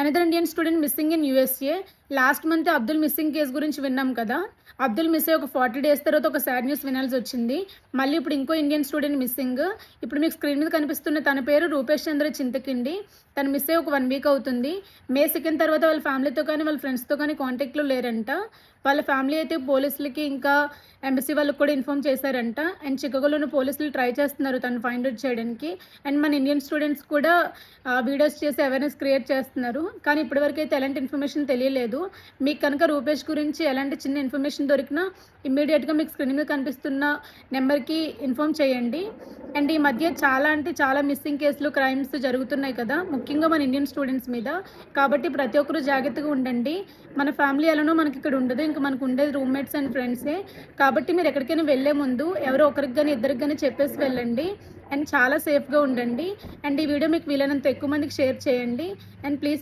Another Indian student missing in USA. Last month Abdul missing case గురించి విన్నాం కదా. Abdul miss అయ్యి ఒక 40 డేస్ తర్వాత ఒక సాడ్ న్యూస్ వినాల్సి వచ్చింది. మళ్ళీ ఇప్పుడు ఇంకో ఇండియన్ స్టూడెంట్ మిస్సింగ్. ఇప్పుడు మీకు స్క్రీన్ మీద కనిపిస్తున్న తన పేరు రూపేష్ చంద్ర చింతకిండి. తను మిస్ అయ్యి ఒక 1 వీక్ అవుతుంది. మే 2 తర్వాత వాళ్ళ ఫ్యామిలీతో కానీ వాళ్ళ ఫ్రెండ్స్తో కానీ కాంటాక్ట్లో లేరంట. వాళ్ళ ఫ్యామిలీ అయితే పోలీసులకి ఇంకా ఎంబసీ వాళ్ళకి కూడా ఇన్ఫామ్ చేశారంట. అండ్ చికాగోలోని పోలీసులు ట్రై చేస్తున్నారు తను ఫైండ్ అవుట్ చేయడానికి. అండ్ మన ఇండియన్ స్టూడెంట్స్ కూడా వీడియోస్ చేసి అవేర్నెస్ క్రియేట్ చేస్తున్నారు. కానీ ఇప్పటివరకు అయితే ఎలాంటి ఇన్ఫర్మేషన్ తెలియలేదు. మీకు కనుక రూపేష్ గురించి ఎలాంటి చిన్న ఇన్ఫర్మేషన్ దొరికినా ఇమ్మీడియట్గా మీకు స్క్రీన్ మీద కనిపిస్తున్న నెంబర్కి ఇన్ఫామ్ చేయండి. అండ్ ఈ మధ్య చాలా మిస్సింగ్ కేసులు, క్రైమ్స్ జరుగుతున్నాయి కదా, ముఖ్యంగా మన ఇండియన్ స్టూడెంట్స్ మీద. కాబట్టి ప్రతి ఒక్కరూ జాగ్రత్తగా ఉండండి. మన ఫ్యామిలీ ఎలానో మనకి ఇక్కడ ఉండదు, ఇంకా మనకు ఉండేది రూమ్మేట్స్ అండ్ ఫ్రెండ్సే. కాబట్టి మీరు ఎక్కడికైనా వెళ్ళే ముందు ఎవరో ఒకరికి కానీ ఇద్దరికి కానీ చెప్పేసి వెళ్ళండి. అండ్ చాలా సేఫ్గా ఉండండి. అండ్ ఈ వీడియో మీకు వీలైనంత ఎక్కువ మందికి షేర్ చేయండి. And please